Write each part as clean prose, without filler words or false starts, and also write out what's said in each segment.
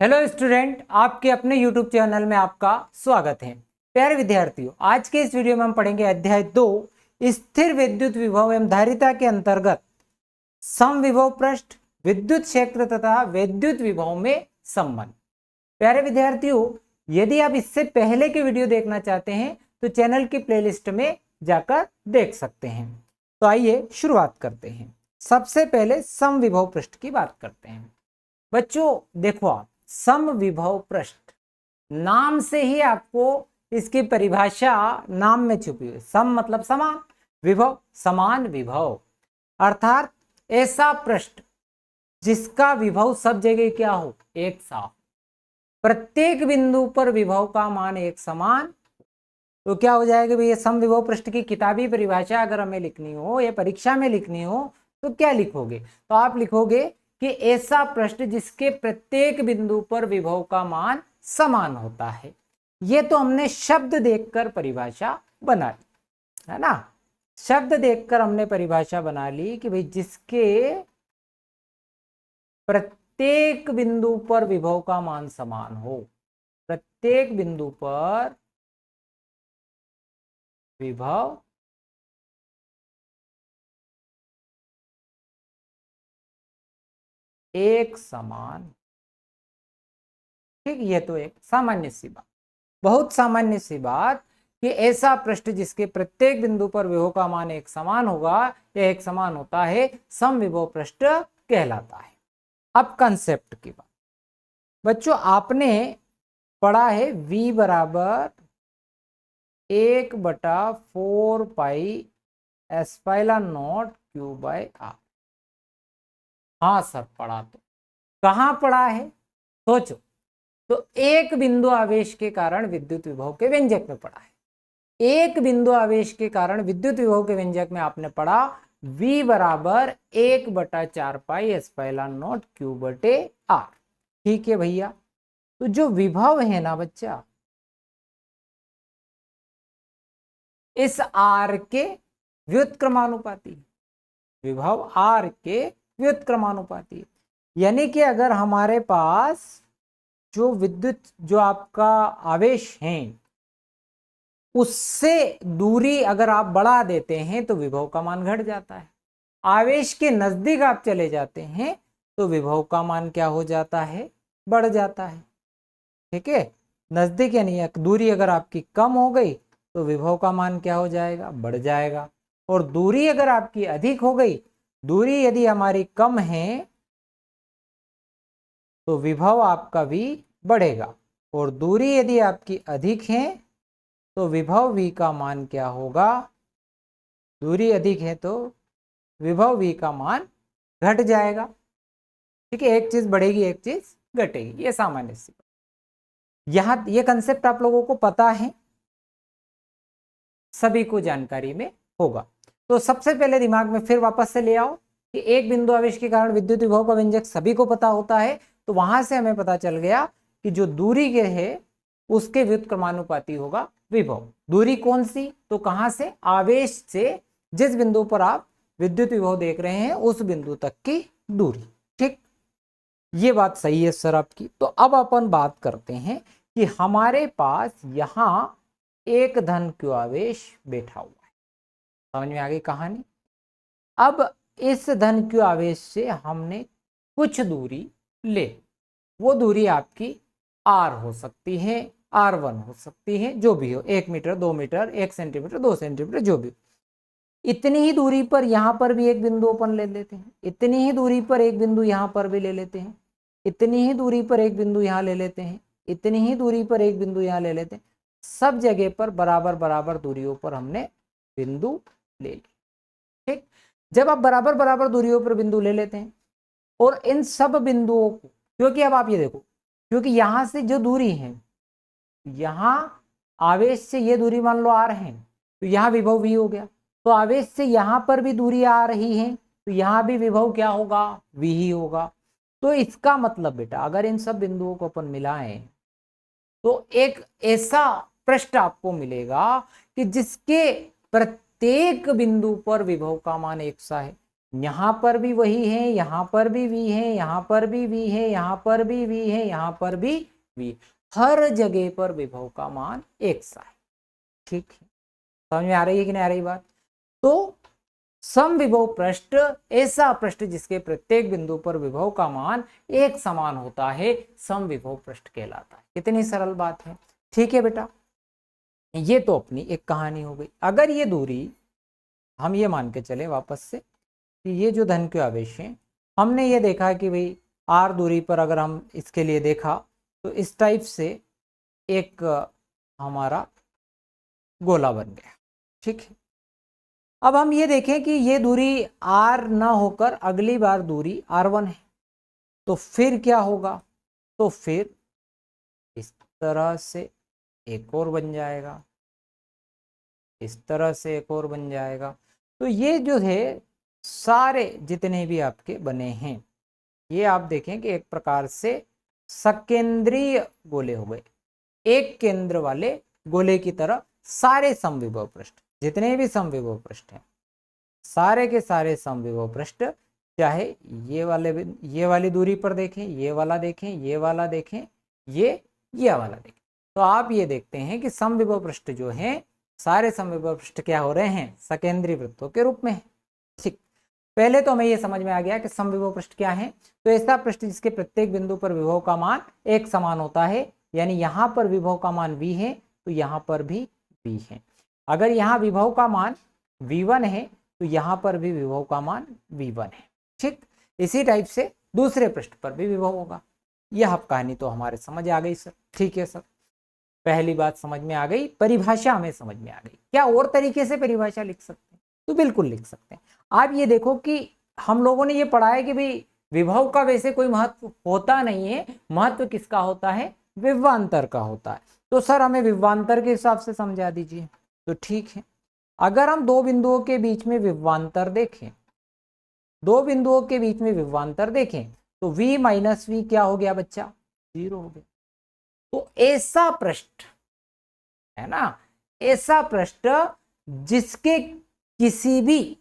Hello student, आपके अपने YouTube channel में आपका स्वागत है। प्यारे विद्यार्थियों, आज के इस वीडियो में हम पढ़ेंगे अध्याय 2 स्थिर विद्युत विभव एवं धारिता के अंतर्गत समविभव पृष्ठ, विद्युत क्षेत्र तथा विद्युत विभव में संबंध। प्यारे विद्यार्थियों, यदि आप इससे पहले की वीडियो देखना चाहते हैं तो चैनल की प्लेलिस्ट में जाकर देख सकते हैं। तो आइए शुरुआत करते हैं। सबसे पहले समविभव पृष्ठ की बात करते हैं। बच्चों देखो, आप समविभव पृष्ठ नाम से ही आपको इसकी परिभाषा नाम में छुपी हुई। सम मतलब समान, विभव समान विभव, अर्थात ऐसा पृष्ठ जिसका विभव सब जगह क्या हो, एक सा, प्रत्येक बिंदु पर विभव का मान एक समान। तो क्या हो जाएगा भैया, समविभव पृष्ठ की किताबी परिभाषा अगर हमें लिखनी हो या परीक्षा में लिखनी हो तो क्या लिखोगे? तो आप लिखोगे कि ऐसा पृष्ठ जिसके प्रत्येक बिंदु पर विभव का मान समान होता है। ये तो हमने शब्द देखकर परिभाषा बना ली, है ना। शब्द देखकर हमने परिभाषा बना ली कि भाई जिसके प्रत्येक बिंदु पर विभव का मान समान हो, प्रत्येक बिंदु पर विभव एक समान। ठीक, ये तो एक सामान्य सी बात, बहुत सामान्य सी बात कि ऐसा पृष्ठ जिसके प्रत्येक बिंदु पर विभव का मान एक समान होगा या एक समान होता है, समविभव पृष्ठ कहलाता है। अब कंसेप्ट की बात, बच्चों आपने पढ़ा है V बराबर 1/4 pi epsilon not Q by R। हाँ सर पढ़ा। तो कहाँ पढ़ा है सोचो। तो एक बिंदु आवेश के कारण विद्युत विभव के व्यंजक में पढ़ा है। एक बिंदु आवेश के कारण विद्युत विभव के व्यंजक में आपने पढ़ा V बराबर 1/4 पाई एप्सिलॉन नॉट Q बटे R। ठीक है भैया। तो जो विभव है ना बच्चा, इस R के व्युत्क्रमानुपाती, विभव R के व्युत्क्रमानुपाती। यानी कि अगर हमारे पास जो आपका आवेश है उससे दूरी अगर आप बढ़ा देते हैं तो विभव का मान घट जाता है। आवेश के नजदीक आप चले जाते हैं तो विभव का मान क्या हो जाता है, बढ़ जाता है। ठीक है, नजदीक यानी दूरी अगर आपकी कम हो गई तो विभव का मान क्या हो जाएगा, बढ़ जाएगा। और दूरी अगर आपकी अधिक हो गई, दूरी यदि हमारी कम है तो विभव आपका भी बढ़ेगा, और दूरी यदि आपकी अधिक है तो विभव V का मान क्या होगा, दूरी अधिक है तो विभव V का मान घट जाएगा। ठीक है, एक चीज बढ़ेगी एक चीज घटेगी, ये सामान्य सी बात। यहां ये कंसेप्ट आप लोगों को पता है, सभी को जानकारी में होगा। तो सबसे पहले दिमाग में फिर वापस से ले आओ कि एक बिंदु आवेश के कारण विद्युत विभव का व्यंजक सभी को पता होता है। तो वहां से हमें पता चल गया कि जो दूरी के है उसके व्युत्क्रमानुपाती होगा विभव। दूरी कौन सी, तो कहां से, आवेश से जिस बिंदु पर आप विद्युत विभव देख रहे हैं उस बिंदु तक की दूरी। ठीक, ये बात सही है सर आपकी। तो अब अपन बात करते हैं कि हमारे पास यहां एक धन क्यू आवेश बैठा हुआ है। समझ में आ गई कहानी। अब इस धन क्यू आवेश से हमने कुछ दूरी ले, वो दूरी आपकी R हो सकती है, R1 हो सकती है, जो भी हो, 1 मीटर 2 मीटर 1 सेंटीमीटर 2 सेंटीमीटर जो भी। इतनी ही दूरी पर यहां पर भी एक बिंदु अपन ले लेते हैं, इतनी ही दूरी पर एक बिंदु यहां पर भी ले लेते हैं, इतनी ही दूरी पर एक बिंदु यहां ले लेते हैं, इतनी ही दूरी पर एक बिंदु यहां ले लेते हैं। सब जगह पर बराबर बराबर दूरियों पर हमने बिंदु ले ली। ठीक, जब आप बराबर बराबर दूरियों पर बिंदु ले लेते हैं और इन सब बिंदुओं को, क्योंकि अब आप ये देखो, क्योंकि यहां से जो दूरी है, यहां आवेश से ये दूरी मान लो R है, तो यहां विभव V हो गया। तो आवेश से यहां पर भी दूरी आ रही है तो यहां भी विभव क्या होगा, V ही होगा। तो इसका मतलब बेटा अगर इन सब बिंदुओं को अपन मिलाएं तो एक ऐसा पृष्ठ आपको मिलेगा कि जिसके प्रत्येक बिंदु पर विभव का मान एक सा है। यहां पर भी वही है, यहां पर भी v है, यहां पर भी v है, यहां पर भी v है, यहां पर भी v, हर जगह पर विभव का मान एक सा है। ठीक है, समझ में आ रही है कि नहीं आ रही बात? तो समविभव पृष्ठ ऐसा पृष्ठ जिसके प्रत्येक बिंदु पर विभव का मान एक समान होता है, समविभव पृष्ठ कहलाता है। कितनी सरल बात है। ठीक है बेटा, ये तो अपनी एक कहानी हो गई। अगर ये दूरी हम ये मान के चले वापस से कि ये जो धन के आवेश हैं, हमने ये देखा कि भाई r दूरी पर अगर हम इसके लिए देखा तो इस टाइप से एक हमारा गोला बन गया। ठीक है, अब हम ये देखें कि ये दूरी r ना होकर अगली बार दूरी r1 है, तो फिर क्या होगा? तो फिर इस तरह से एक और बन जाएगा, इस तरह से एक और बन जाएगा। तो ये जो है सारे जितने भी आपके बने हैं, ये आप देखें कि एक प्रकार से सकेंद्रीय गोले हो गए, एक केंद्र वाले गोले की तरह सारे समविभव पृष्ठ, जितने भी समविभव पृष्ठ हैं, सारे के सारे समविभव पृष्ठ, चाहे ये वाली दूरी पर देखें, ये वाला देखें, ये वाला देखें, ये वाला देखें, तो आप ये देखते हैं कि समविभव पृष्ठ जो हैं, सारे समविभव पृष्ठ क्या हो रहे हैं? सकेंद्रीय वृत्तों के रूप में। ठीक, पहले तो हमें ये समझ में आ गया कि समविभव पृष्ठ क्या है। तो ऐसा पृष्ठ जिसके प्रत्येक बिंदु पर विभव का मान एक समान होता है, यानी यहां पर विभव का मान v है तो यहां पर भी v है। अगर यहाँ विभव का मान v1 है तो यहां पर भी विभव का मान v1 है। ठीक, इसी टाइप से दूसरे पृष्ठ पर भी विभव होगा। यह कहानी तो हमारे समझ आ गई सर। ठीक है सर, पहली बात समझ में आ गई, परिभाषा हमें समझ में आ गई। क्या और तरीके से परिभाषा लिख सकते हैं? तो बिल्कुल लिख सकते हैं। आप ये देखो कि हम लोगों ने ये पढ़ा है कि भाई विभव का वैसे कोई महत्व होता नहीं है, महत्व किसका होता है? विभवांतर का होता है। तो सर हमें विभवांतर के हिसाब से समझा दीजिए। तो ठीक है, अगर हम दो बिंदुओं के बीच में विभवांतर देखें, दो बिंदुओं के बीच में विभवांतर देखें, तो v माइनस वी क्या हो गया बच्चा? 0 हो गया। तो ऐसा पृष्ठ है ना, ऐसा पृष्ठ जिसके किसी भी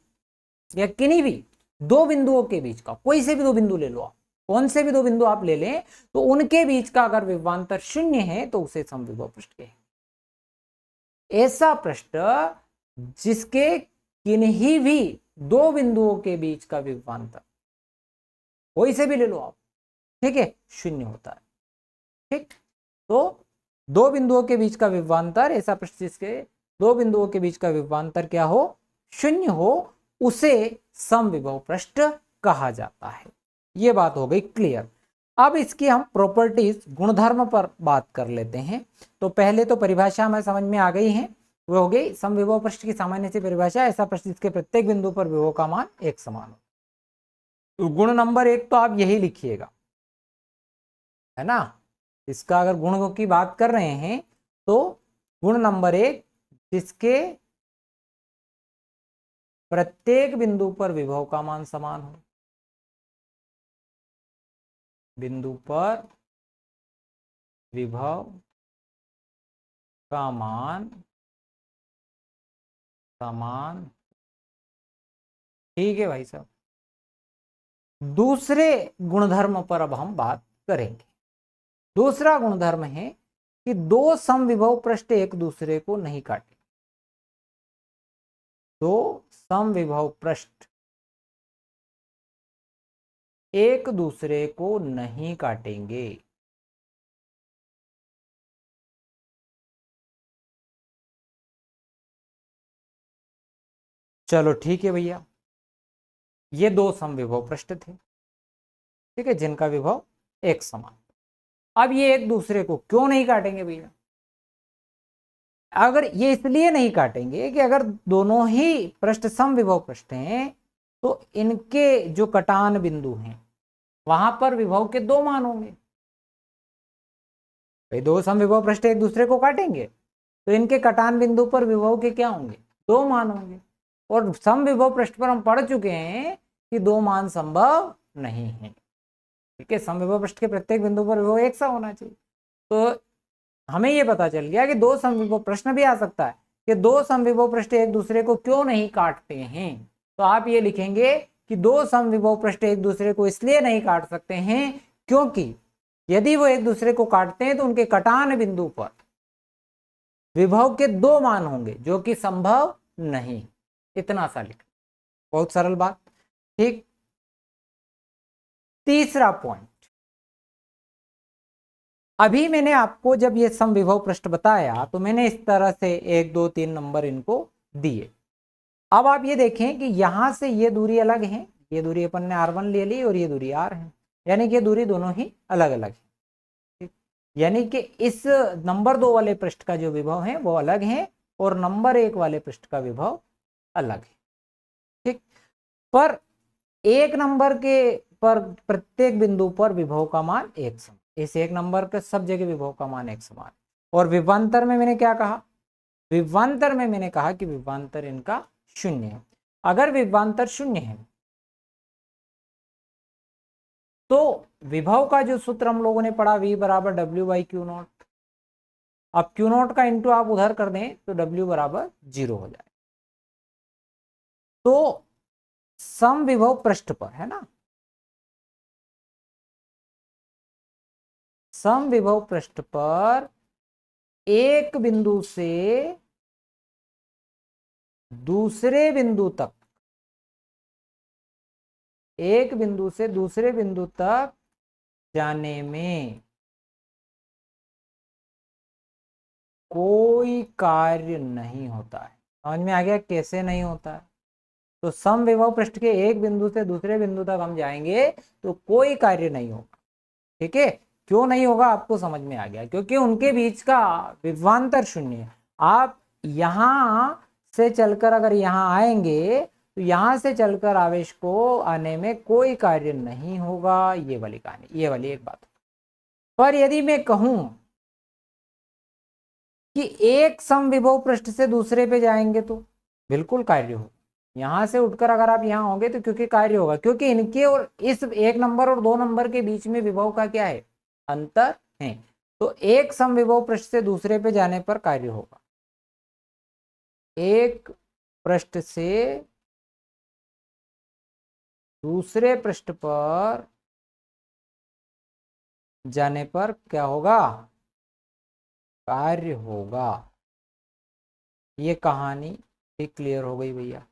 या किन्हीं भी दो बिंदुओं के बीच का, कोई से भी दो बिंदु ले लो आप, कौन से भी दो बिंदु आप ले लें, तो उनके बीच का अगर विभवांतर 0 है तो उसे समविभव पृष्ठ कहें। ऐसा पृष्ठ जिसके किन्हीं भी दो बिंदुओं के बीच का विभवांतर, कोई से भी ले लो आप, ठीक है, 0 होता है। ठीक, तो दो बिंदुओं के बीच का विभवांतर, ऐसा पृष्ठ जिसके दो बिंदुओं के बीच का विभवांतर क्या हो? 0 हो, उसे समविभव पृष्ठ कहा जाता है। यह बात हो गई क्लियर। अब इसकी हम प्रॉपर्टीज, गुणधर्म पर बात कर लेते हैं। तो पहले तो परिभाषा हमें समझ में आ गई है, वो हो गई समविभव पृष्ठ की सामान्य सी परिभाषा, ऐसा पृष्ठ जिसके प्रत्येक बिंदु पर विभव का मान एक समान हो। तो गुण नंबर 1 तो आप यही लिखिएगा, है ना। इसका अगर गुण की बात कर रहे हैं तो गुण नंबर 1, जिसके प्रत्येक बिंदु पर विभव का मान समान हो। बिंदु पर विभव का मान समान, ठीक है भाई साहब। दूसरे गुणधर्म पर अब हम बात करेंगे। दूसरा गुणधर्म है कि दो समविभव पृष्ठ एक दूसरे को नहीं काटेंगे। दो समविभव पृष्ठ एक दूसरे को नहीं काटेंगे। चलो ठीक है भैया, ये दो समविभव पृष्ठ थे, ठीक है, जिनका विभव एक समान। अब ये एक दूसरे को क्यों नहीं काटेंगे भैया? अगर ये इसलिए नहीं काटेंगे कि अगर दोनों ही पृष्ठ समविभव पृष्ठ हैं तो इनके जो कटान बिंदु हैं वहां पर विभव के दो मान होंगे। भाई दो समविभव पृष्ठ एक दूसरे को काटेंगे तो इनके कटान बिंदु पर विभव के क्या होंगे? दो मान होंगे। और समविभव पृष्ठ पर हम पढ़ चुके हैं कि दो मान संभव नहीं है, ठीक है। समविभव पृष्ठ के प्रत्येक बिंदु पर विभव एक सा होना चाहिए। तो हमें यह पता चल गया कि दो समविभव, प्रश्न भी आ सकता है कि दो समविभव पृष्ठ एक दूसरे को क्यों नहीं काटते हैं। तो आप ये लिखेंगे कि दो समविभव पृष्ठ एक दूसरे को इसलिए नहीं काट सकते हैं क्योंकि यदि वो एक दूसरे को काटते हैं तो उनके कटान बिंदु पर विभव के दो मान होंगे, जो कि संभव नहीं। इतना सा लिख, बहुत सरल बात। ठीक, तीसरा पॉइंट, अभी मैंने आपको जब ये समविभव पृष्ठ बताया तो मैंने इस तरह से 1 2 3 नंबर इनको दिए। अब आप ये देखें कि यहां से ये दूरी अलग है, ये दूरी अपन ने R1 ले ली और ये दूरी R है, यानी कि ये दूरी दोनों ही अलग अलग है। यानी कि इस नंबर 2 वाले पृष्ठ का जो विभव है वो अलग है और नंबर 1 वाले पृष्ठ का विभव अलग है। ठीक, पर एक नंबर के पर प्रत्येक बिंदु पर विभव का मान एक समान, इस एक नंबर के सब जगह विभव का मान एक समान। और विभवांतर में मैंने क्या कहा, विभवांतर में मैंने कहा कि विभवांतर इनका शून्य है। अगर विभवांतर शून्य है तो विभव का जो सूत्र हम लोगों ने पढ़ा V बराबर W/Q0, अब Q0 का इंटू आप उधर कर दें तो W बराबर 0 हो जाए। तो समविभव पृष्ठ पर है ना, समविभव पृष्ठ पर एक बिंदु से दूसरे बिंदु तक, एक बिंदु से दूसरे बिंदु तक जाने में कोई कार्य नहीं होता है। समझ में आ गया कैसे नहीं होता है? तो समविभव पृष्ठ के एक बिंदु से दूसरे बिंदु तक हम जाएंगे तो कोई कार्य नहीं होगा। ठीक है, क्यों नहीं होगा आपको समझ में आ गया, क्योंकि उनके बीच का विभवांतर शून्य है। आप यहां से चलकर अगर यहां आएंगे तो यहां से चलकर आवेश को आने में कोई कार्य नहीं होगा। ये वाली कहानी, ये वाली एक बात। पर यदि मैं कहूं कि एक समविभव पृष्ठ से दूसरे पे जाएंगे तो बिल्कुल कार्य होगा। यहां से उठकर अगर आप यहां होंगे तो क्योंकि कार्य होगा, क्योंकि इनके और इस एक नंबर और 2 नंबर के बीच में विभव का क्या है, अंतर है। तो एक समविभव पृष्ठ से दूसरे पे जाने पर कार्य होगा, एक पृष्ठ से दूसरे पृष्ठ पर जाने पर क्या होगा, कार्य होगा। ये कहानी भी क्लियर हो गई भैया,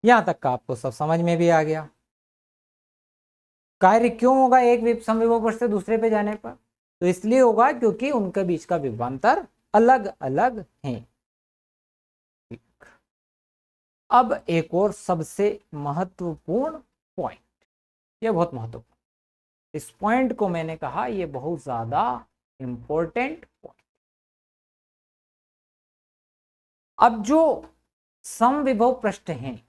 यहां तक का आपको सब समझ में भी आ गया। कार्य क्यों होगा एक समविभव पृष्ठ से दूसरे पे जाने पर, तो इसलिए होगा क्योंकि उनके बीच का विभवांतर अलग अलग है। अब एक और सबसे महत्वपूर्ण पॉइंट, ये बहुत महत्वपूर्ण, इस पॉइंट को मैंने कहा ये बहुत ज्यादा इंपॉर्टेंट पॉइंट। अब जो समविभव पृष्ठ हैं,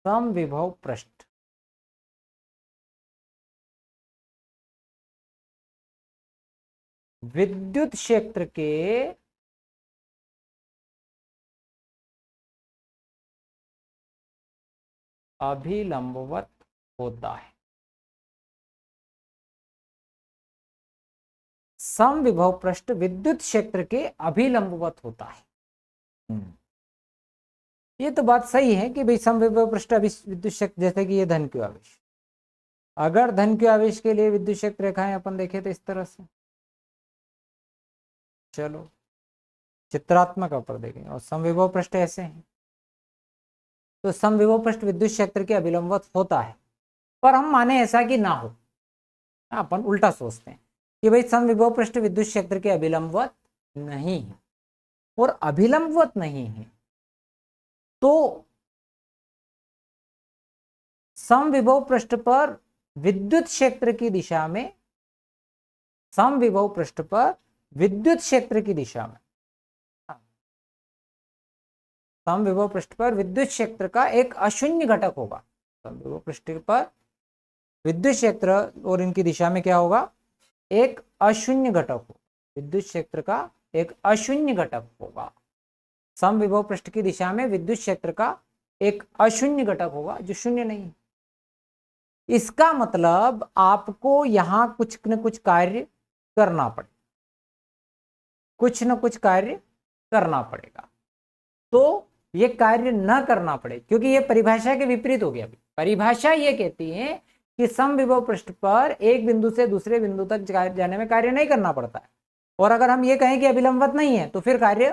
समविभव पृष्ठ विद्युत क्षेत्र के अभिलंबवत होता है। समविभव पृष्ठ विद्युत क्षेत्र के अभिलंबवत होता है। ये तो बात सही है कि भाई समविभव पृष्ठ विद्युत क्षेत्र, जैसे कि ये धन क्यू आवेश, अगर धन क्यू आवेश के लिए विद्युत क्षेत्र रेखाएं अपन देखें तो इस तरह से, चलो चित्रात्मक पर देखें, और समविभव पृष्ठ ऐसे हैं, तो समविभव पृष्ठ विद्युत क्षेत्र के अभिलंबवत होता है। पर हम माने ऐसा कि ना हो, अपन उल्टा सोचते हैं कि भाई समविभव पृष्ठ विद्युत क्षेत्र के अभिलंबवत नहीं है, और अभिलंबवत नहीं है तो समविभव पृष्ठ पर विद्युत क्षेत्र की दिशा में, समविभव पृष्ठ पर विद्युत क्षेत्र की दिशा में, समविभव पृष्ठ पर विद्युत क्षेत्र का एक अशून्य घटक होगा। समविभव पृष्ठ पर विद्युत क्षेत्र और इनकी दिशा में क्या होगा, एक अशून्य घटक होगा, विद्युत क्षेत्र का एक अशून्य घटक होगा। समविभव पृष्ठ की दिशा में विद्युत क्षेत्र का एक अशून्य घटक होगा जो शून्य नहीं है। इसका मतलब आपको यहां कुछ न कुछ कार्य करना पड़ेगा, कुछ न कुछ कार्य करना पड़ेगा। तो ये कार्य न करना पड़े, क्योंकि ये परिभाषा के विपरीत हो गया। परिभाषा ये कहती है कि समविभव पृष्ठ पर एक बिंदु से दूसरे बिंदु तक जाने में कार्य नहीं करना पड़ता है, और अगर हम ये कहें कि अभिलंबवत नहीं है तो फिर कार्य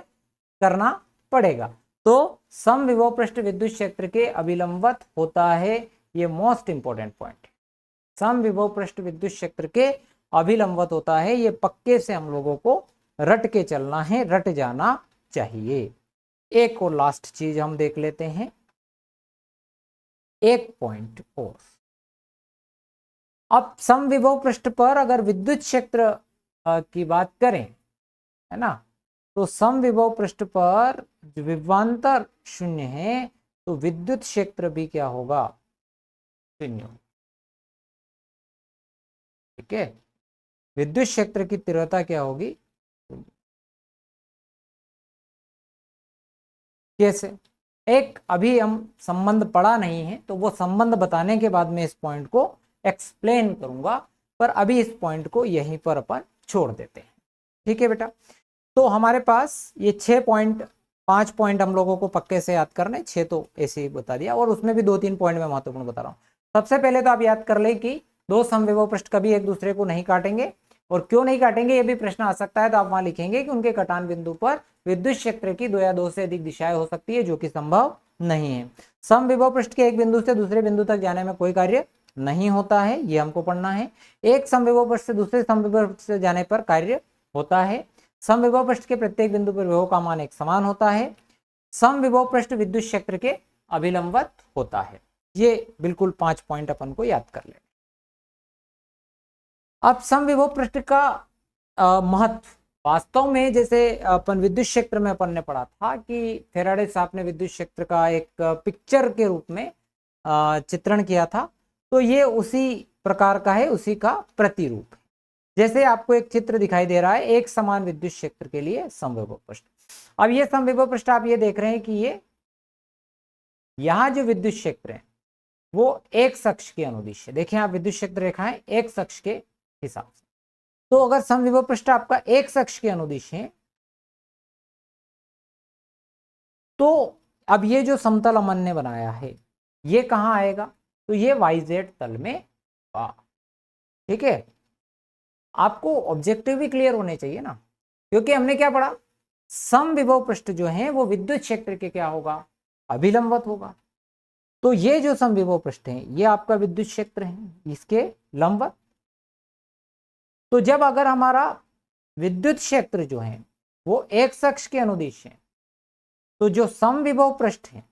करना पड़ेगा। तो समविभव पृष्ठ विद्युत क्षेत्र के अभिलंबवत होता है, ये मोस्ट इंपॉर्टेंट पॉइंट है। समविभव पृष्ठ विद्युत क्षेत्र के अभिलंबवत होता है, ये पक्के से हम लोगों को रट के चलना है, रट जाना चाहिए। एक और लास्ट चीज हम देख लेते हैं, एक पॉइंट और। अब समविभव पृष्ठ पर अगर विद्युत क्षेत्र की बात करें, है ना, तो समविभव पृष्ठ पर विभवांतर शून्य है, तो विद्युत क्षेत्र भी क्या होगा, शून्य। ठीक है, विद्युत क्षेत्र की तीव्रता क्या होगी, कैसे, एक अभी हम संबंध पढ़ा नहीं है, तो वो संबंध बताने के बाद मैं इस पॉइंट को एक्सप्लेन करूंगा, पर अभी इस पॉइंट को यहीं पर अपन छोड़ देते हैं। ठीक है बेटा, तो हमारे पास ये 5 पॉइंट हम लोगों को पक्के से याद करने, 6 तो ऐसे ही बता दिया, और उसमें भी 2-3 पॉइंट मैं महत्वपूर्ण बता रहा हूँ। सबसे पहले तो आप याद कर ले कि दो समविभव पृष्ठ कभी एक दूसरे को नहीं काटेंगे, और क्यों नहीं काटेंगे ये भी प्रश्न आ सकता है, तो आप वहां लिखेंगे कि उनके कटान बिंदु पर विद्युत क्षेत्र की 2 या 2 से अधिक दिशाएं हो सकती है, जो कि संभव नहीं है। समविभव पृष्ठ के एक बिंदु से दूसरे बिंदु तक जाने में कोई कार्य नहीं होता है, ये हमको पढ़ना है। एक समविभव पृष्ठ से दूसरे समविभव पृष्ठ से जाने पर कार्य होता है। समविभव पृष्ठ के प्रत्येक बिंदु पर विभव का मान एक समान होता है। समविभव पृष्ठ विद्युत क्षेत्र के अभिलंबवत होता है। ये बिल्कुल 5 पॉइंट अपन को याद कर ले। अब समविभव पृष्ठ का महत्व, वास्तव में जैसे अपन विद्युत क्षेत्र में अपन ने पढ़ा था कि फैराडे साहब ने विद्युत क्षेत्र का एक पिक्चर के रूप में चित्रण किया था, तो ये उसी प्रकार का है, उसी का प्रतिरूप है। जैसे आपको एक चित्र दिखाई दे रहा है एक समान विद्युत क्षेत्र के लिए समविभव पृष्ठ। अब ये समविभव पृष्ठ आप ये देख रहे हैं कि ये यहाँ जो विद्युत क्षेत्र है वो एक अक्ष के अनुदिश है। देखें आप विद्युत क्षेत्र रेखाएं एक अक्ष के हिसाब से, तो अगर समविभव पृष्ठ आपका एक अक्ष के अनुदिश है, तो अब ये जो समतल अमन ने बनाया है ये कहां आएगा, तो ये YZ तल में। ठीक है, आपको ऑब्जेक्टिव भी क्लियर होने चाहिए ना, क्योंकि हमने क्या पढ़ा, समविभव पृष्ठ जो है वो विद्युत क्षेत्र के क्या होगा, अभिलंबवत होगा। तो ये जो समविभव पृष्ठ है ये आपका विद्युत क्षेत्र है, इसके लंबवत। तो जब अगर हमारा विद्युत क्षेत्र जो है वो एक अक्ष के अनुदिश है, तो जो समविभव पृष्ठ है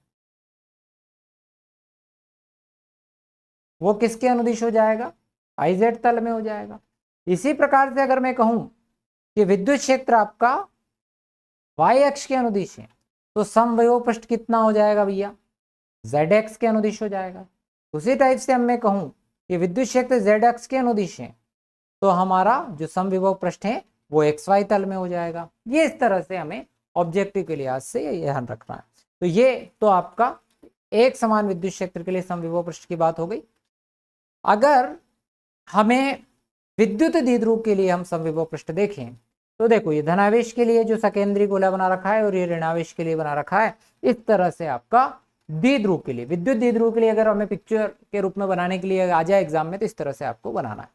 वो किसके अनुदिश हो जाएगा, IZ तल में हो जाएगा। इसी प्रकार से अगर मैं कहूं कि विद्युत क्षेत्र आपका Y अक्ष के अनुदिश है, तो समविभव पृष्ठ कितना हो जाएगा भैया, ZX के अनुदिश हो जाएगा। उसी टाइप से हम मैं कहूं कि विद्युत क्षेत्र Z अक्ष के अनुदिश है, तो हमारा जो समविभव पृष्ठ है वो XY तल में हो जाएगा। ये इस तरह से हमें ऑब्जेक्टिव के लिहाज से ध्यान रखना है। तो ये तो आपका एक समान विद्युत क्षेत्र के लिए समविभव पृष्ठ की बात हो गई। अगर हमें विद्युत द्विध्रुव के लिए हम समविभव पृष्ठ देखें, तो देखो ये धनावेश के लिए जो सकेंद्री गोला बना रखा है और ये ऋणावेश के लिए बना रखा है। इस तरह से आपका द्विध्रुव के लिए, विद्युत द्विध्रुव के लिए अगर हमें पिक्चर के रूप में बनाने के लिए आ जाए एग्जाम में, तो इस तरह से आपको बनाना है।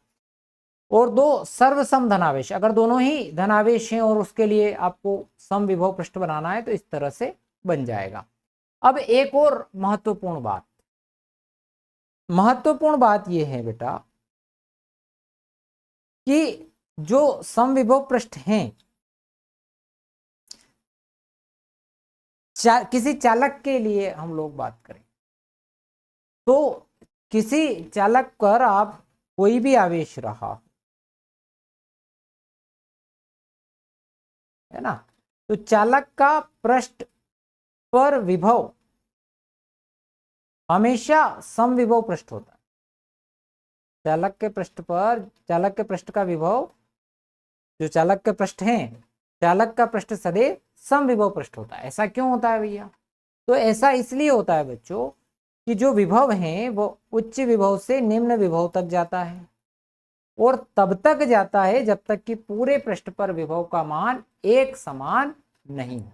और दो सर्वसम धनावेश, अगर दोनों ही धनावेश हैं और उसके लिए आपको समविभव पृष्ठ बनाना है, तो इस तरह से बन जाएगा। अब एक और महत्वपूर्ण बात यह है बेटा कि जो समविभव पृष्ठ हैं, किसी चालक के लिए हम लोग बात करें, तो किसी चालक पर आप कोई भी आवेश रहा है ना, तो चालक का पृष्ठ पर विभव हमेशा समविभव पृष्ठ होता है। चालक के पृष्ठ पर, चालक के पृष्ठ का विभव, जो चालक के पृष्ठ हैं, चालक का पृष्ठ सदैव समविभव पृष्ठ होता है। ऐसा क्यों होता है भैया, तो ऐसा इसलिए होता है बच्चों कि जो विभव है वो उच्च विभव से निम्न विभव तक जाता है, और तब तक जाता है जब तक कि पूरे पृष्ठ पर विभव का मान एक समान नहीं हो।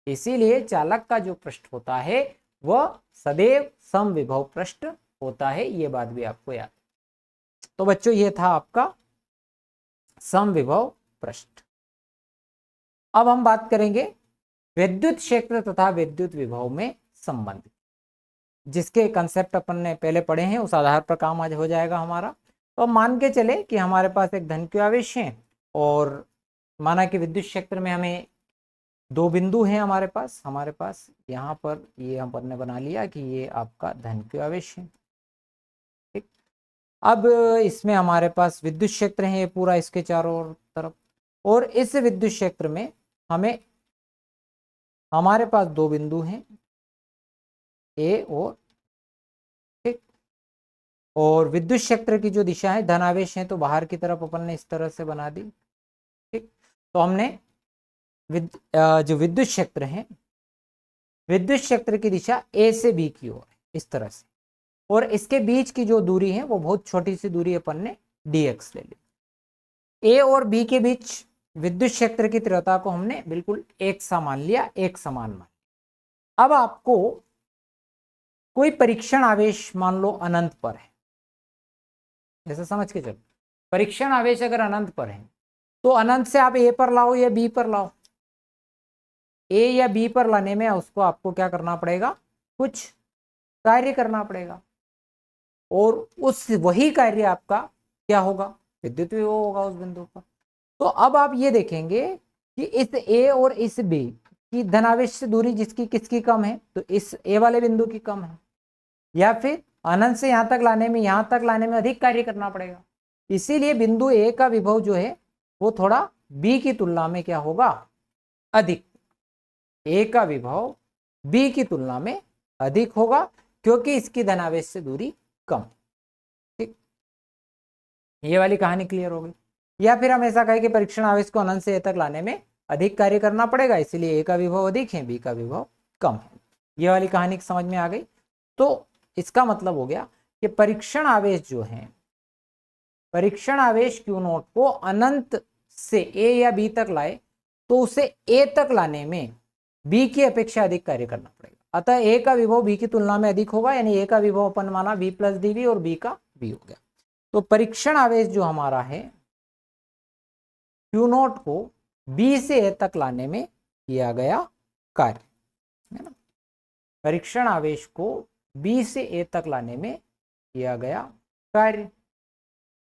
इसीलिए चालक का जो पृष्ठ होता है वह सदैव समविभव पृष्ठ होता है, ये बात भी आपको याद। तो बच्चों ये था आपका समविभव पृष्ठ। अब हम बात करेंगे विद्युत क्षेत्र तथा विद्युत विभव में संबंध, जिसके कंसेप्ट अपन ने पहले पढ़े हैं, उस आधार पर काम आज हो जाएगा हमारा। तो मान के चले कि हमारे पास एक धन q आवेश है और माना कि विद्युत क्षेत्र में हमें दो बिंदु हैं हमारे पास यहाँ पर ये अपन ने बना लिया कि ये आपका धन q आवेश है, ठीक। अब इसमें हमारे पास विद्युत क्षेत्र है ये पूरा इसके चारों तरफ, और इस विद्युत क्षेत्र में हमारे पास दो बिंदु हैं ए और, ठीक। और विद्युत क्षेत्र की जो दिशा है धन आवेश है तो बाहर की तरफ अपन ने इस तरह से बना दी, ठीक। तो हमने जो विद्युत क्षेत्र है, विद्युत क्षेत्र की दिशा ए से बी की ओर है इस तरह से, और इसके बीच की जो दूरी है वो बहुत छोटी सी दूरी अपन ने dx ले ली। ए और बी के बीच विद्युत क्षेत्र की तीव्रता को हमने बिल्कुल एक सा मान लिया, एक समान मान लिया। अब आपको कोई परीक्षण आवेश मान लो अनंत पर है, ऐसा समझ के चलो, परीक्षण आवेश अगर अनंत पर है तो अनंत से आप ए पर लाओ या बी पर लाओ, ए या बी पर लाने में उसको आपको क्या करना पड़ेगा, कुछ कार्य करना पड़ेगा, और उस वही कार्य आपका क्या होगा, विद्युत विभव होगा उस बिंदु पर। तो अब आप ये देखेंगे कि इस ए और इस बी की धनावेश से दूरी जिसकी किसकी कम है, तो इस ए वाले बिंदु की कम है, या फिर अनंत से यहां तक लाने में अधिक कार्य करना पड़ेगा। इसीलिए बिंदु ए का विभव जो है वो थोड़ा बी की तुलना में क्या होगा, अधिक। ए का विभव बी की तुलना में अधिक होगा क्योंकि इसकी धनावेश से दूरी कम, ठीक। ये वाली कहानी क्लियर हो गई। या फिर हम ऐसा कहें कि परीक्षण आवेश को अनंत से ए तक लाने में अधिक कार्य करना पड़ेगा, इसलिए ए का विभव अधिक है, बी का विभव कम है। ये वाली कहानी समझ में आ गई। तो इसका मतलब हो गया कि परीक्षण आवेश जो है, परीक्षण आवेश क्यू नॉट को अनंत से ए या बी तक लाए तो उसे ए तक लाने में बी की अपेक्षा अधिक कार्य करना पड़ेगा। अतः ए का विभव बी की तुलना में अधिक होगा, यानी ए का विभव अपन माना बी प्लस डीवी और बी का बी हो गया। तो परीक्षण आवेश जो हमारा है क्यू नॉट को बी से ए तक लाने में किया गया कार्य, है ना। परीक्षण आवेश को बी से ए तक लाने में किया गया कार्य,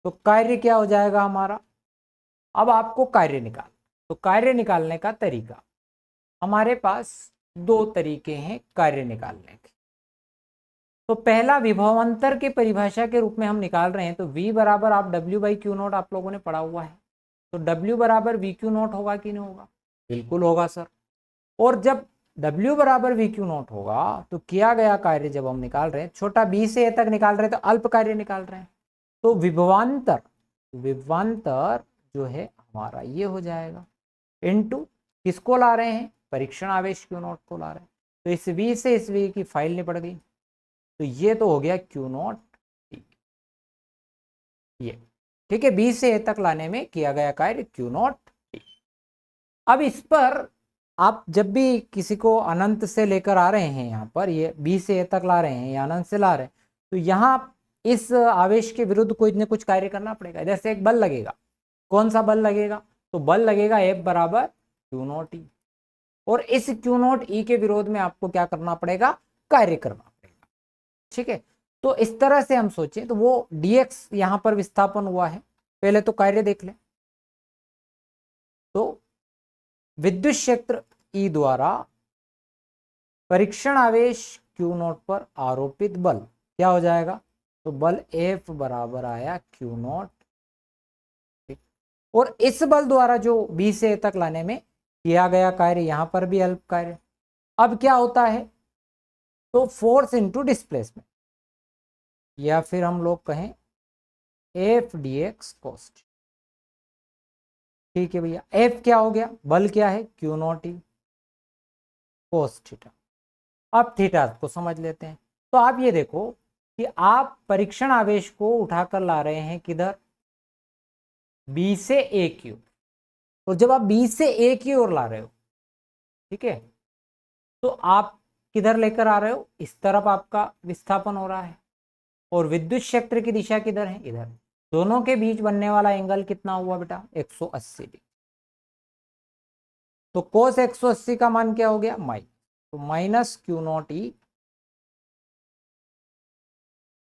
तो कार्य क्या हो जाएगा हमारा। अब आपको कार्य निकाल, तो कार्य निकालने का तरीका, हमारे पास दो तरीके हैं कार्य निकालने के। तो पहला विभवांतर के परिभाषा के रूप में हम निकाल रहे हैं, तो V बराबर आप W बाई क्यू नॉट आप लोगों ने पढ़ा हुआ है, तो W बराबर वी क्यू नॉट होगा कि नहीं होगा, बिल्कुल होगा सर। और जब W बराबर वी क्यू नॉट होगा तो किया गया कार्य जब हम निकाल रहे हैं, छोटा b से a तक निकाल रहे हैं तो अल्प कार्य निकाल रहे हैं, तो विभवांतर जो है हमारा ये हो जाएगा, इनटू किसको ला रहे हैं, परीक्षण आवेश क्यू नॉट को ला रहे हैं, तो इस v से इस v की फाइल निपट गई, तो ये तो हो गया क्यू नॉट, ये ठीक है, बी से ए तक लाने में किया गया कार्य क्यू नॉट। अब इस पर आप जब भी किसी को अनंत से लेकर आ रहे हैं, यहाँ पर ये बी से ए तक ला रहे हैं या अनंत से ला रहे हैं, तो यहाँ इस आवेश के विरुद्ध कुछ न कुछ कार्य करना पड़ेगा। जैसे एक बल लगेगा, कौन सा बल लगेगा, तो बल लगेगा F बराबर क्यू नॉट ई, और इस क्यू नॉट ई के विरोध में आपको क्या करना पड़ेगा, कार्य करना पड़ेगा, ठीक है। तो इस तरह से हम सोचें तो वो dx यहां पर विस्थापन हुआ है, पहले तो कार्य देख लें। तो विद्युत क्षेत्र E द्वारा परीक्षण आवेश Q नॉट पर आरोपित बल क्या हो जाएगा, तो बल F बराबर आया Q नॉट, ठीक। और इस बल द्वारा जो B से A तक लाने में किया गया कार्य, यहां पर भी अल्प कार्य। अब क्या होता है, तो फोर्स इनटू डिस्प्लेसमेंट, या फिर हम लोग कहें F dx cos, ठीक है भैया। F क्या हो गया, बल क्या है, Q not E cos theta. अब थीटा को समझ लेते हैं। तो आप ये देखो कि आप परीक्षण आवेश को उठाकर ला रहे हैं किधर, B से A की ओर, और जब आप B से A की ओर ला रहे हो, ठीक है, तो आप किधर लेकर आ रहे हो, इस तरफ आपका विस्थापन हो रहा है और विद्युत क्षेत्र की दिशा किधर है, इधर। दोनों के बीच बनने वाला एंगल कितना हुआ बेटा, 180 डिग्री। तो कोस 180 का मान क्या हो गया, तो माइनस क्यू नॉट ई,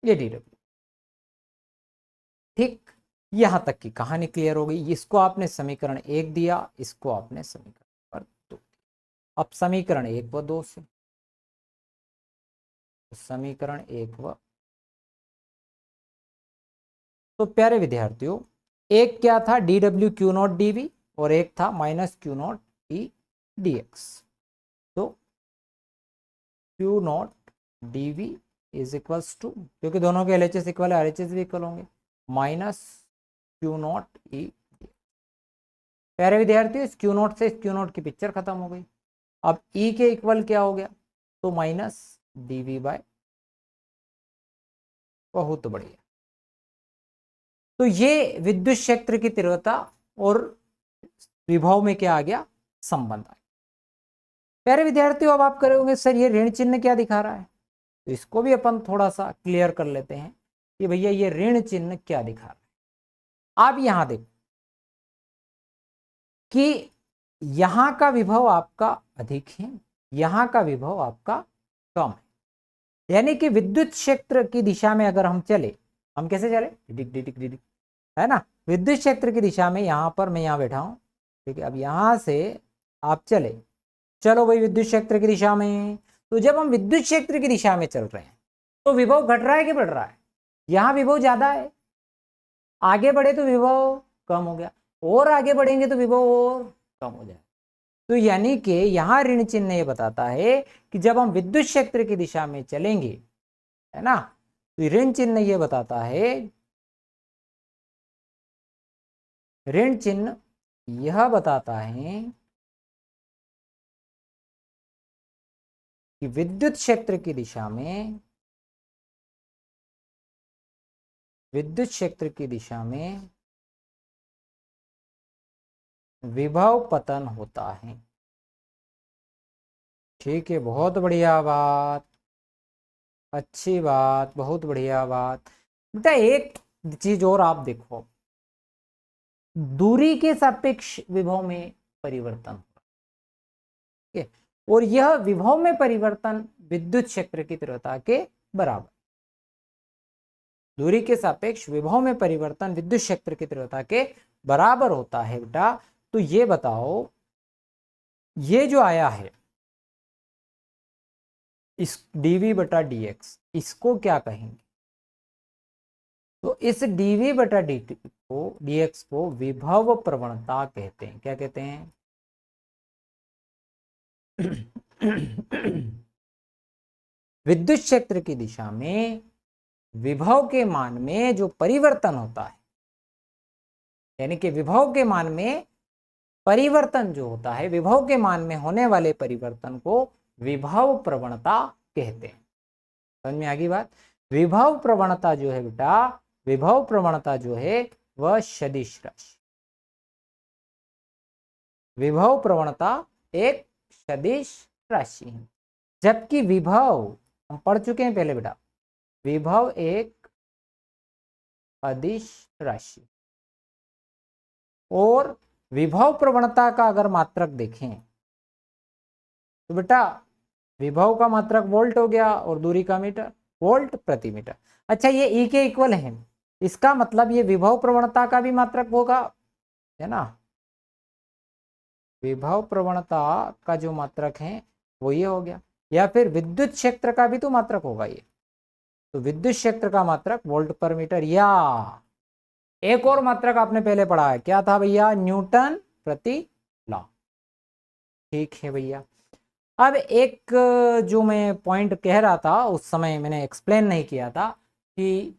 ये डी डब्ल्यू। ठीक, यहां तक की कहानी क्लियर हो गई। इसको आपने समीकरण 1 दिया, इसको आपने समीकरण पर 2। अब समीकरण 1 व 2 से, समीकरण 1 व, तो प्यारे विद्यार्थियों, एक क्या था, D W Q not D V, और एक था minus Q not E D X. तो Q not D V is equals to, क्योंकि दोनों के LHS इक्वल है, RHS भी इक्वल होंगे, माइनस क्यू नॉट ई। प्यारे विद्यार्थियों, इस क्यू नॉट से इस क्यू नॉट की पिक्चर खत्म हो गई। अब ई के इक्वल क्या हो गया, तो माइनस डी वी बाय, बहुत बढ़िया। तो ये विद्युत क्षेत्र की तीव्रता और विभव में क्या आ गया, संबंध आ गया। प्यारे विद्यार्थियों, अब आप करोगे सर ये ऋण चिन्ह क्या दिखा रहा है, तो इसको भी अपन थोड़ा सा क्लियर कर लेते हैं कि भैया ये ऋण चिन्ह क्या दिखा रहा है। आप यहां देखो कि यहां का विभव आपका अधिक है, यहां का विभव आपका कम है। यानी कि विद्युत क्षेत्र की दिशा में अगर हम चले, हम कैसे चले, डिडिक डिडिक डिडिक, है ना। विद्युत क्षेत्र की दिशा में, यहां पर मैं यहां बैठा हूं, ठीक है। अब यहां से आप चले, चलो भाई विद्युत क्षेत्र की दिशा में। तो जब हम विद्युत क्षेत्र की दिशा में चल रहे हैं तो विभव घट रहा है कि बढ़ रहा है, यहां विभव ज्यादा है, आगे बढ़े तो विभव कम हो गया, और आगे बढ़ेंगे तो विभव और कम हो जाए। तो यानी कि यहां ऋण चिन्ह ये बताता है कि जब हम विद्युत क्षेत्र की दिशा में चलेंगे, है ना, तो ऋण चिन्ह ये बताता है, ऋण चिन्ह यह बताता है कि विद्युत क्षेत्र की दिशा में, विद्युत क्षेत्र की दिशा में विभव पतन होता है। ठीक है, बहुत बढ़िया बात, अच्छी बात, बहुत बढ़िया बात। बेटा एक चीज और आप देखो, दूरी के सापेक्ष विभव में परिवर्तन, ठीक है, और यह विभव में परिवर्तन विद्युत क्षेत्र की तीव्रता के बराबर। दूरी के सापेक्ष विभव में परिवर्तन विद्युत क्षेत्र की तीव्रता के बराबर होता है बेटा। तो ये बताओ, ये जो आया है इस dv बटा dx, इसको क्या कहेंगे, तो इस dv बटा dx को विभव प्रवणता कहते हैं। क्या कहते हैं विद्युत क्षेत्र की दिशा में विभव के मान में जो परिवर्तन होता है, यानी कि विभव के मान में परिवर्तन जो होता है, विभव के मान में होने वाले परिवर्तन को विभव प्रवणता कहते हैं। समझ में आ गई बात। विभव प्रवणता जो है बेटा, विभव प्रवणता जो है वह सदिश राशि, विभव प्रवणता एक सदिश राशि है। जबकि विभव, हम पढ़ चुके हैं पहले बेटा, विभव एक अदिश राशि। और विभव प्रवणता का अगर मात्रक देखें तो बेटा विभव का मात्रक वोल्ट हो गया और दूरी का मीटर, वोल्ट प्रति मीटर। अच्छा, ये ई के इक्वल है, इसका मतलब ये विभव प्रवणता का भी मात्रक होगा, है ना। विभव प्रवणता का जो मात्रक है वो ये हो गया, या फिर विद्युत क्षेत्र का भी तो मात्रक होगा ये। तो विद्युत क्षेत्र का मात्रक वोल्ट पर मीटर, या एक और मात्रक आपने पहले पढ़ा है, क्या था भैया, न्यूटन प्रति लॉ। ठीक है भैया। अब एक जो मैं पॉइंट कह रहा था उस समय मैंने एक्सप्लेन नहीं किया था कि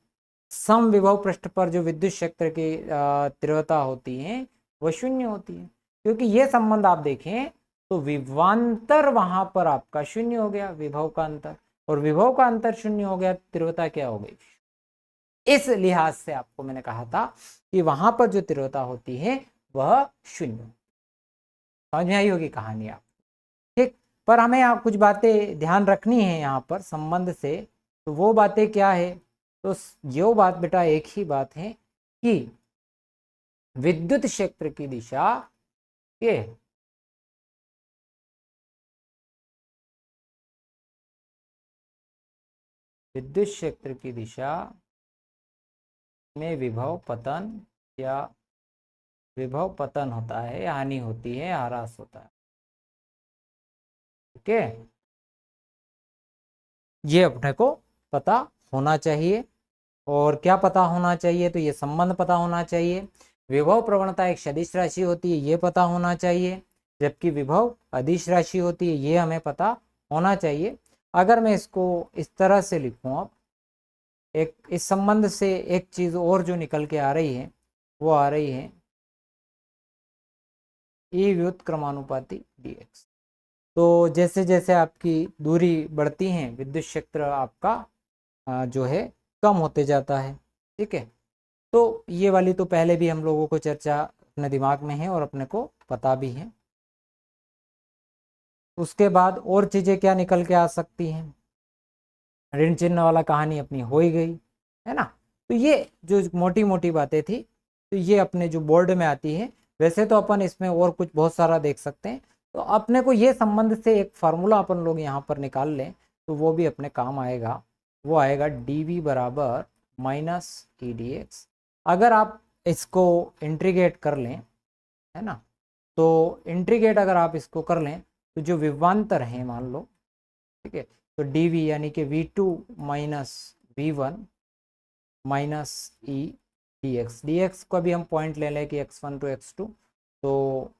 सम विभव पृष्ठ पर जो विद्युत क्षेत्र की तीव्रता होती है वह शून्य होती है, क्योंकि ये संबंध आप देखें तो विभवांतर वहां पर आपका शून्य हो गया, विभव का अंतर, और विभव का अंतर शून्य हो गया, तीव्रता क्या हो गई। इस लिहाज से आपको मैंने कहा था कि वहां पर जो तीव्रता होती है वह शून्य। समझ में आई होगी कहानी आप, ठीक। पर हमें यहाँ कुछ बातें ध्यान रखनी है यहाँ पर संबंध से। तो वो बातें क्या है? तो जो बात बेटा एक ही बात है कि विद्युत क्षेत्र की दिशा के विद्युत क्षेत्र की दिशा में विभव पतन या विभव पतन होता है, हानि होती है, ह्रास होता है। ठीक है, ये अपने को पता होना चाहिए। और क्या पता होना चाहिए? तो ये संबंध पता होना चाहिए। विभव प्रवणता एक सदिश राशि होती है, ये पता होना चाहिए, जबकि विभव अदिश राशि होती है, ये हमें पता होना चाहिए। अगर मैं इसको इस तरह से लिखूं, अब एक इस संबंध से एक चीज और जो निकल के आ रही है वो आ रही है ई व्युत्क्रमानुपाती dx। तो जैसे जैसे आपकी दूरी बढ़ती है, विद्युत क्षेत्र आपका जो है कम होते जाता है। ठीक है, तो ये वाली तो पहले भी हम लोगों को चर्चा अपने दिमाग में है और अपने को पता भी है। उसके बाद और चीजें क्या निकल के आ सकती हैं? ऋण चिन्ह वाला कहानी अपनी हो ही गई है ना। तो ये जो मोटी मोटी बातें थी, तो ये अपने जो बोर्ड में आती है। वैसे तो अपन इसमें और कुछ बहुत सारा देख सकते हैं, तो अपने को ये संबंध से एक फार्मूला अपन लोग यहाँ पर निकाल लें तो वो भी अपने काम आएगा। वो आएगा dv बराबर माइनस EDX। अगर आप इसको इंटीग्रेट कर लें, है ना, तो इंटीग्रेट अगर आप इसको कर लें तो जो विभवांतर है मान लो, ठीक है, तो dv यानी कि v2 माइनस v1 माइनस ई dx को भी हम पॉइंट ले लें कि x1 टू x2, तो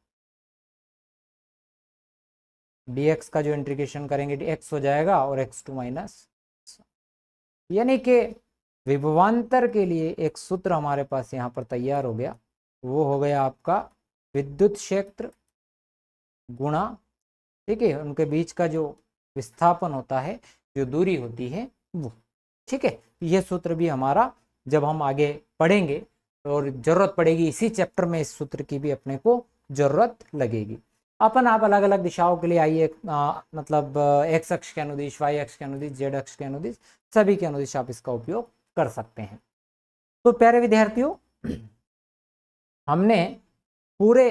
dx का जो इंटीग्रेशन करेंगे x हो जाएगा और x2 माइनस, यानी कि विभवांतर के लिए एक सूत्र हमारे पास यहाँ पर तैयार हो गया। वो हो गया आपका विद्युत क्षेत्र गुणा, ठीक है, उनके बीच का जो विस्थापन होता है, जो दूरी होती है वो। ठीक है, ये सूत्र भी हमारा जब हम आगे पढ़ेंगे और जरूरत पड़ेगी इसी चैप्टर में, इस सूत्र की भी अपने को जरूरत लगेगी। अपन आप अलग अलग दिशाओं के लिए आइए, मतलब x अक्ष के अनुदिश, y अक्ष के अनुदिश, z अक्ष के अनुदिश, सभी के अनुदिश आप इसका उपयोग कर सकते हैं। तो प्यारे विद्यार्थियों, हमने पूरे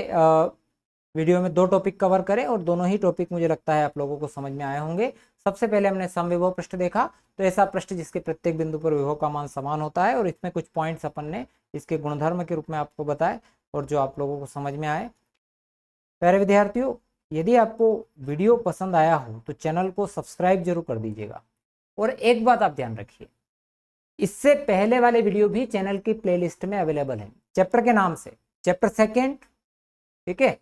वीडियो में 2 टॉपिक कवर करे और दोनों ही टॉपिक मुझे लगता है आप लोगों को समझ में आए होंगे। सबसे पहले हमने समविभव पृष्ठ देखा, तो ऐसा पृष्ठ जिसके प्रत्येक बिंदु पर विभव का मान समान होता है, और इसमें कुछ पॉइंट्स अपन ने इसके गुणधर्म के रूप में आपको बताए और जो आप लोगों को समझ में आए। प्यारे विद्यार्थियों, यदि आपको वीडियो पसंद आया हो तो चैनल को सब्सक्राइब जरूर कर दीजिएगा। और एक बात आप ध्यान रखिए, इससे पहले वाले वीडियो भी चैनल की प्लेलिस्ट में अवेलेबल है, चैप्टर के नाम से, चैप्टर 2, ठीक है,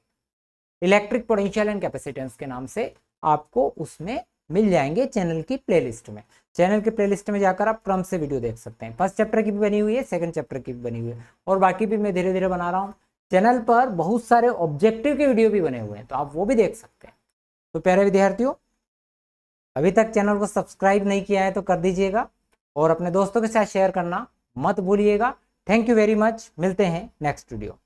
इलेक्ट्रिक पोटेंशियल एंड कैपेसिटेंस के नाम से आपको उसमें मिल जाएंगे चैनल की प्लेलिस्ट में। चैनल की प्लेलिस्ट में जाकर आप क्रम से वीडियो देख सकते हैं। 1st चैप्टर की भी बनी हुई है, 2nd चैप्टर की भी बनी हुई है, और बाकी भी मैं धीरे धीरे बना रहा हूँ। चैनल पर बहुत सारे ऑब्जेक्टिव के वीडियो भी बने हुए हैं, तो आप वो भी देख सकते हैं। तो प्यारे विद्यार्थियों, अभी तक चैनल को सब्सक्राइब नहीं किया है तो कर दीजिएगा, और अपने दोस्तों के साथ शेयर करना मत भूलिएगा। थैंक यू वेरी मच, मिलते हैं नेक्स्ट वीडियो।